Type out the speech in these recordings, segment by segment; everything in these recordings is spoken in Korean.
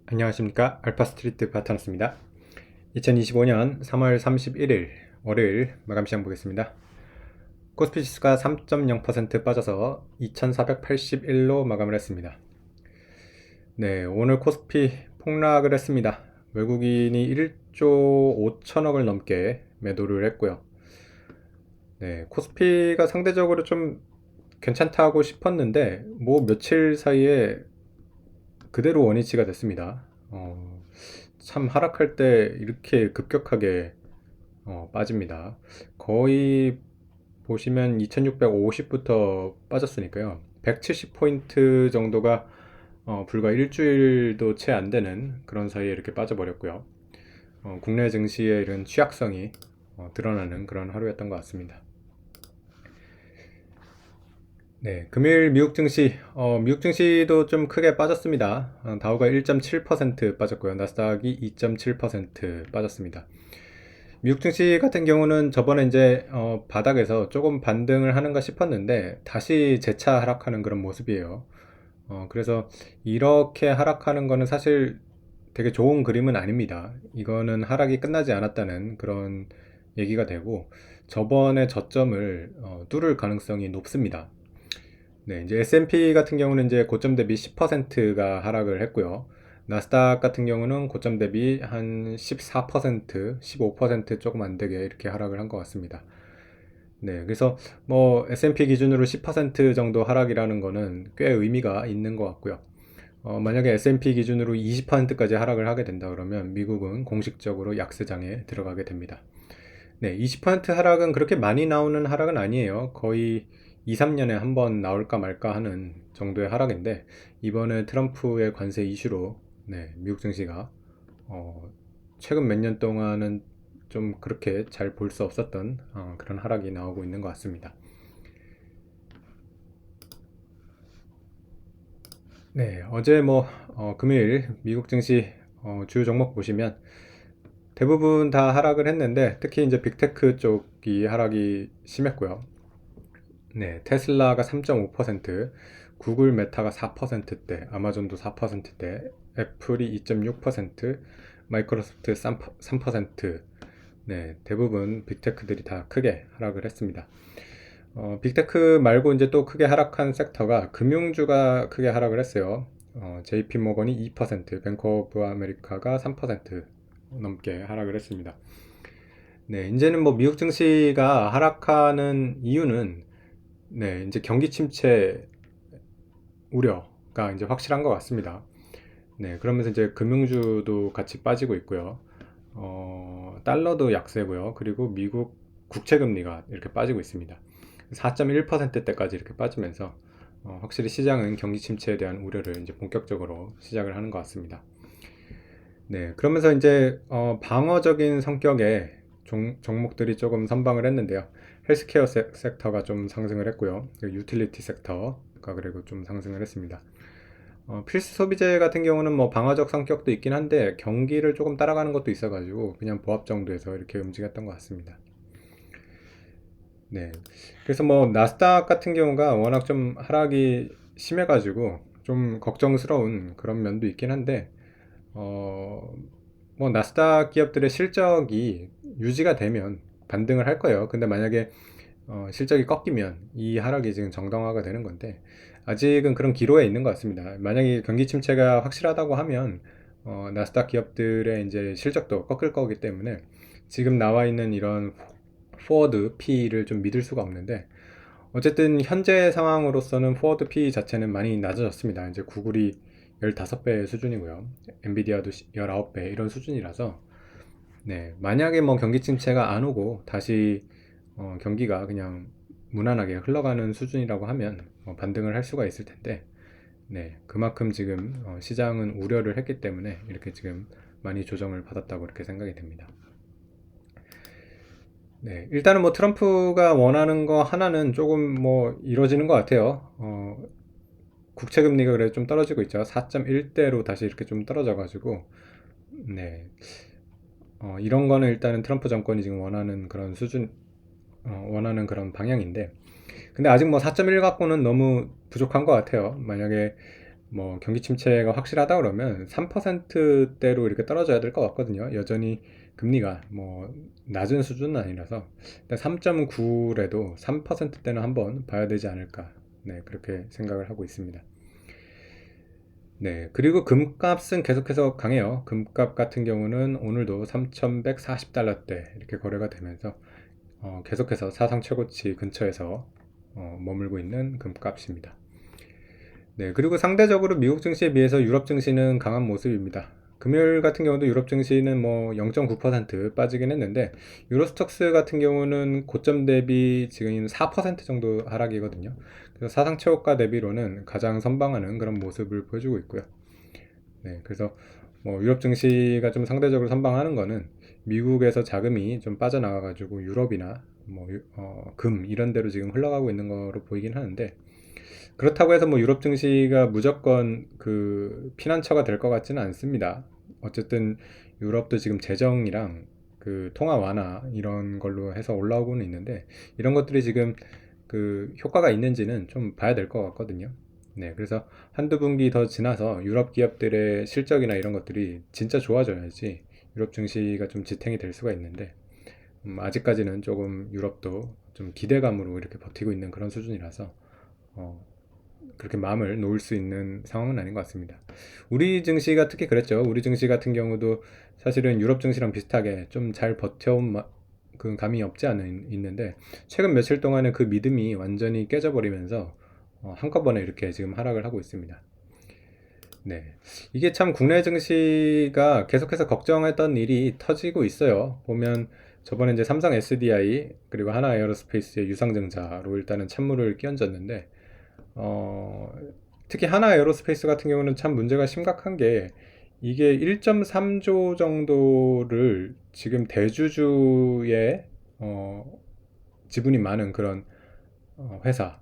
안녕하십니까. 알파스트리트 바타너스입니다. 2025년 3월 31일 월요일 마감 시장 보겠습니다. 코스피 지수가 3.0% 빠져서 2481로 마감을 했습니다. 네, 오늘 코스피 폭락을 했습니다. 외국인이 1조 5천억을 넘게 매도를 했고요. 네, 코스피가 상대적으로 좀 괜찮다고 싶었는데 뭐 며칠 사이에 그대로 원위치가 됐습니다. 참 하락할 때 이렇게 급격하게 빠집니다. 거의 보시면 2650부터 빠졌으니까요. 170포인트 정도가 불과 일주일도 채 안 되는 그런 사이에 이렇게 빠져버렸고요. 국내 증시의 이런 취약성이 드러나는 그런 하루였던 것 같습니다. 네, 금요일 미국 증시도 좀 크게 빠졌습니다. 다우가 1.7% 빠졌고요. 나스닥이 2.7% 빠졌습니다. 미국 증시 같은 경우는 저번에 이제 바닥에서 조금 반등을 하는가 싶었는데 다시 재차 하락하는 그런 모습이에요. 그래서 이렇게 하락하는 거는 사실 되게 좋은 그림은 아닙니다. 이거는 하락이 끝나지 않았다는 그런 얘기가 되고 저번에 저점을 뚫을 가능성이 높습니다. 네, 이제 S&P 같은 경우는 이제 고점 대비 10%가 하락을 했고요. 나스닥 같은 경우는 고점 대비 한 14%, 15% 조금 안 되게 이렇게 하락을 한 것 같습니다. 네, 그래서 뭐 S&P 기준으로 10% 정도 하락이라는 거는 꽤 의미가 있는 것 같고요. 만약에 S&P 기준으로 20%까지 하락을 하게 된다 그러면 미국은 공식적으로 약세장에 들어가게 됩니다. 네, 20% 하락은 그렇게 많이 나오는 하락은 아니에요. 거의 2, 3년에 한 번 나올까 말까 하는 정도의 하락인데 이번에 트럼프의 관세 이슈로 네, 미국 증시가 어, 최근 몇 년 동안은 좀 그렇게 잘 볼 수 없었던 그런 하락이 나오고 있는 것 같습니다. 네, 어제 뭐 금요일 미국 증시 주요 종목 보시면 대부분 다 하락을 했는데 특히 이제 빅테크 쪽이 하락이 심했고요. 네, 테슬라가 3.5%, 구글 메타가 4%대, 아마존도 4%대, 애플이 2.6%, 마이크로소프트 3%, 네, 대부분 빅테크들이 다 크게 하락을 했습니다. 빅테크 말고 이제 또 크게 하락한 섹터가 금융주가 크게 하락을 했어요. JP 모건이 2%, 뱅크 오브 아메리카가 3% 넘게 하락을 했습니다. 네, 이제는 뭐 미국 증시가 하락하는 이유는 네, 이제 경기 침체 우려가 이제 확실한 것 같습니다. 네, 그러면서 이제 금융주도 같이 빠지고 있고요. 달러도 약세고요. 그리고 미국 국채 금리가 이렇게 빠지고 있습니다. 4.1%대까지 이렇게 빠지면서 확실히 시장은 경기 침체에 대한 우려를 이제 본격적으로 시작을 하는 것 같습니다. 네, 그러면서 이제 방어적인 성격의 종목들이 조금 선방을 했는데요. 헬스케어 섹터가 좀 상승을 했고요. 유틸리티 섹터가 그리고 좀 상승을 했습니다. 필수 소비재 같은 경우는 뭐 방어적 성격도 있긴 한데 경기를 조금 따라가는 것도 있어가지고 그냥 보합 정도에서 이렇게 움직였던 것 같습니다. 네, 그래서 뭐 나스닥 같은 경우가 워낙 좀 하락이 심해가지고 좀 걱정스러운 그런 면도 있긴 한데 어, 뭐 나스닥 기업들의 실적이 유지가 되면 반등을 할 거예요. 근데 만약에 실적이 꺾이면 이 하락이 지금 정당화가 되는 건데 아직은 그런 기로에 있는 것 같습니다. 만약에 경기 침체가 확실하다고 하면 나스닥 기업들의 이제 실적도 꺾일 거기 때문에 지금 나와 있는 이런 포워드 P를 좀 믿을 수가 없는데 어쨌든 현재 상황으로서는 포워드 P 자체는 많이 낮아졌습니다. 이제 구글이 15배 수준이고요. 엔비디아도 19배 이런 수준이라서 네, 만약에 뭐 경기 침체가 안 오고 다시 경기가 그냥 무난하게 흘러가는 수준이라고 하면 반등을 할 수가 있을 텐데 네, 그만큼 지금 시장은 우려를 했기 때문에 이렇게 지금 많이 조정을 받았다고 이렇게 생각이 됩니다. 네, 일단은 뭐 트럼프가 원하는 거 하나는 조금 뭐 이루어지는 것 같아요. 국채 금리가 그래도 좀 떨어지고 있죠. 4.1대로 다시 이렇게 좀 떨어져가지고 네, 이런 거는 일단은 트럼프 정권이 지금 원하는 그런 수준, 원하는 그런 방향인데 근데 아직 뭐 4.1 갖고는 너무 부족한 것 같아요. 만약에 뭐 경기 침체가 확실하다 그러면 3%대로 이렇게 떨어져야 될 것 같거든요. 여전히 금리가 뭐 낮은 수준은 아니라서 3.9래도 3%대는 한번 봐야 되지 않을까. 네, 그렇게 생각을 하고 있습니다. 네, 그리고 금값은 계속해서 강해요. 금값 같은 경우는 오늘도 3,140달러대 이렇게 거래가 되면서 계속해서 사상 최고치 근처에서 머물고 있는 금값입니다. 네, 그리고 상대적으로 미국 증시에 비해서 유럽 증시는 강한 모습입니다. 금요일 같은 경우도 유럽 증시는 뭐 0.9% 빠지긴 했는데 유로스톡스 같은 경우는 고점 대비 지금 4% 정도 하락이거든요. 그래서 사상 최고가 대비로는 가장 선방하는 그런 모습을 보여주고 있고요. 네, 그래서 뭐 유럽 증시가 좀 상대적으로 선방하는 거는 미국에서 자금이 좀 빠져나가가지고 유럽이나 뭐 금 이런 데로 지금 흘러가고 있는 거로 보이긴 하는데 그렇다고 해서 뭐 유럽 증시가 무조건 그 피난처가 될 것 같지는 않습니다. 어쨌든 유럽도 지금 재정이랑 그 통화 완화 이런 걸로 해서 올라오고는 있는데 이런 것들이 지금 그 효과가 있는지는 좀 봐야 될 것 같거든요. 네, 그래서 한두 분기 더 지나서 유럽 기업들의 실적이나 이런 것들이 진짜 좋아져야지 유럽 증시가 좀 지탱이 될 수가 있는데 아직까지는 조금 유럽도 좀 기대감으로 이렇게 버티고 있는 그런 수준이라서 어, 그렇게 마음을 놓을 수 있는 상황은 아닌 것 같습니다. 우리 증시가 특히 그랬죠. 우리 증시 같은 경우도 사실은 유럽 증시랑 비슷하게 좀 잘 버텨온 그 감이 없지 않은 있는데 최근 며칠 동안은 그 믿음이 완전히 깨져버리면서 한꺼번에 이렇게 지금 하락을 하고 있습니다. 네. 이게 참 국내 증시가 계속해서 걱정했던 일이 터지고 있어요. 보면 저번에 이제 삼성 SDI 그리고 하나 에어로스페이스의 유상증자로 일단은 찬물을 끼얹었는데 어, 특히 하나 에어로스페이스 같은 경우는 참 문제가 심각한 게 이게 1.3조 정도를 지금 대주주의 지분이 많은 그런 회사가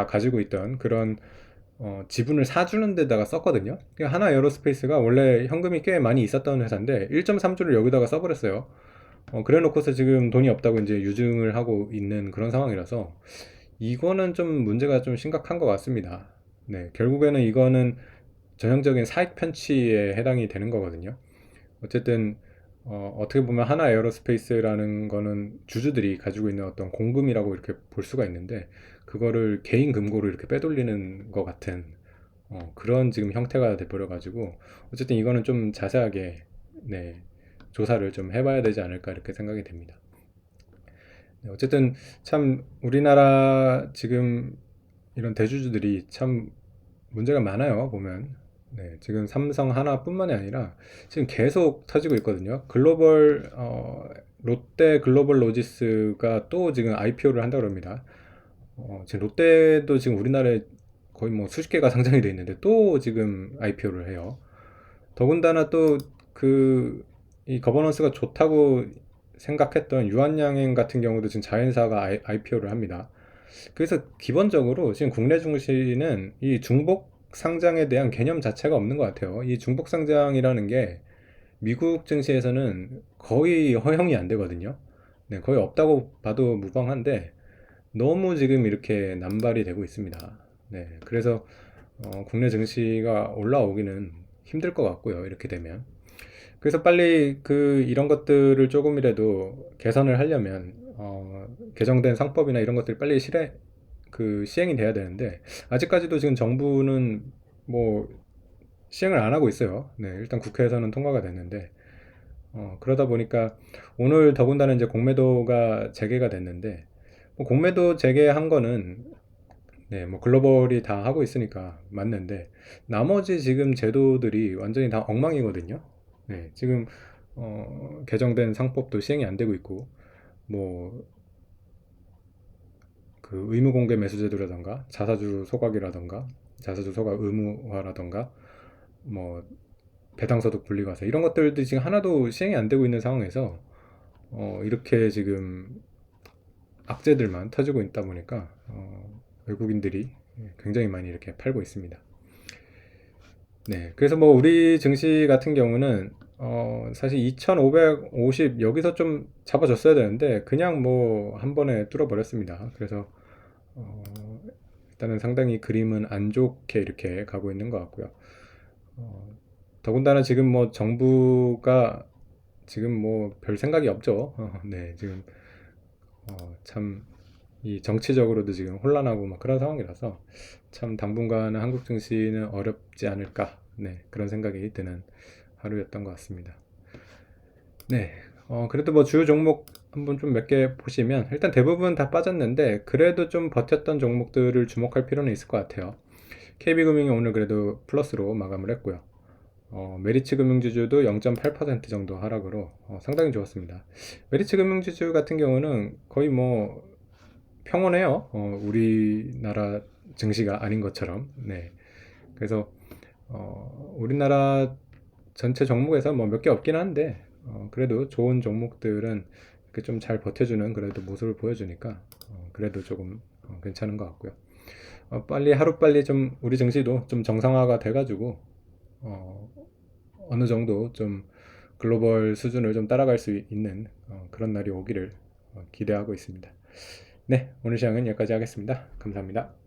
가지고 있던 그런 지분을 사주는 데다가 썼거든요. 그러니까 하나 에어로스페이스가 원래 현금이 꽤 많이 있었던 회사인데 1.3조를 여기다가 써버렸어요. 그래 놓고서 지금 돈이 없다고 이제 유증을 하고 있는 그런 상황이라서 이거는 좀 문제가 좀 심각한 것 같습니다. 네, 결국에는 이거는 전형적인 사익 편취에 해당이 되는 거거든요. 어쨌든 떻게 보면 하나 에어로스페이스라는 거는 주주들이 가지고 있는 어떤 공금이라고 이렇게 볼 수가 있는데 그거를 개인 금고로 이렇게 빼돌리는 것 같은 그런 지금 형태가 돼버려 가지고 어쨌든 이거는 좀 자세하게 네, 조사를 좀 해봐야 되지 않을까 이렇게 생각이 됩니다. 네, 어쨌든 참 우리나라 지금 이런 대주주들이 참 문제가 많아요 보면. 네, 지금 삼성 하나뿐만이 아니라 지금 계속 터지고 있거든요. 롯데 글로벌 로지스가 또 지금 IPO를 한다고 합니다. 지금 롯데도 지금 우리나라에 거의 뭐 수십 개가 상장이 돼 있는데 또 지금 IPO를 해요. 더군다나 또 그 이 거버넌스가 좋다고 생각했던 유한양행 같은 경우도 지금 자회사가 IPO를 합니다. 그래서 기본적으로 지금 국내 증시는 이 중복 상장에 대한 개념 자체가 없는 것 같아요. 이 중복 상장이라는 게 미국 증시에서는 거의 허용이 안 되거든요. 네, 거의 없다고 봐도 무방한데 너무 지금 이렇게 남발이 되고 있습니다. 네, 그래서 국내 증시가 올라오기는 힘들 것 같고요. 이렇게 되면. 그래서 빨리 그 이런 것들을 조금이라도 개선을 하려면 개정된 상법이나 이런 것들이 빨리 시행이 돼야 되는데 아직까지도 지금 정부는 뭐 시행을 안 하고 있어요. 네, 일단 국회에서는 통과가 됐는데 그러다 보니까 오늘 더군다나 이제 공매도가 재개가 됐는데 뭐 공매도 재개한 거는 네, 뭐 글로벌이 다 하고 있으니까 맞는데 나머지 지금 제도들이 완전히 다 엉망이거든요. 네, 지금 개정된 상법도 시행이 안 되고 있고 뭐 그 의무 공개 매수 제도라던가 자사주 소각이라던가 자사주 소각 의무화라던가 뭐 배당소득 분리과세 이런 것들도 지금 하나도 시행이 안 되고 있는 상황에서 이렇게 지금 악재들만 터지고 있다 보니까 외국인들이 굉장히 많이 이렇게 팔고 있습니다. 네, 그래서 뭐 우리 증시 같은 경우는 사실 2550 여기서 좀 잡아줬어야 되는데 그냥 뭐 한 번에 뚫어버렸습니다. 그래서 어, 일단은 상당히 그림은 안 좋게 이렇게 가고 있는 것 같고요. 더군다나 지금 뭐 정부가 지금 뭐 별 생각이 없죠. 네, 지금 참 이 정치적으로도 지금 혼란하고 막 그런 상황이라서 참 당분간은 한국 증시는 어렵지 않을까. 네, 그런 생각이 드는 하루였던 것 같습니다. 네, 그래도 뭐 주요 종목 한번 좀 몇 개 보시면 일단 대부분 다 빠졌는데 그래도 좀 버텼던 종목들을 주목할 필요는 있을 것 같아요. KB금융이 오늘 그래도 플러스로 마감을 했고요. 메리츠 금융지주도 0.8% 정도 하락으로 상당히 좋았습니다. 메리츠 금융지주 같은 경우는 거의 뭐 평온해요. 우리나라 증시가 아닌 것처럼. 네. 그래서 우리나라 전체 종목에서 뭐 몇 개 없긴 한데 그래도 좋은 종목들은 좀 잘 버텨주는 그래도 모습을 보여주니까 그래도 조금 괜찮은 것 같고요. 빨리 하루빨리 좀 우리 증시도 좀 정상화가 돼가지고 어, 어느 정도 좀 글로벌 수준을 좀 따라갈 수 있는 그런 날이 오기를 기대하고 있습니다. 네, 오늘 시간은 여기까지 하겠습니다. 감사합니다.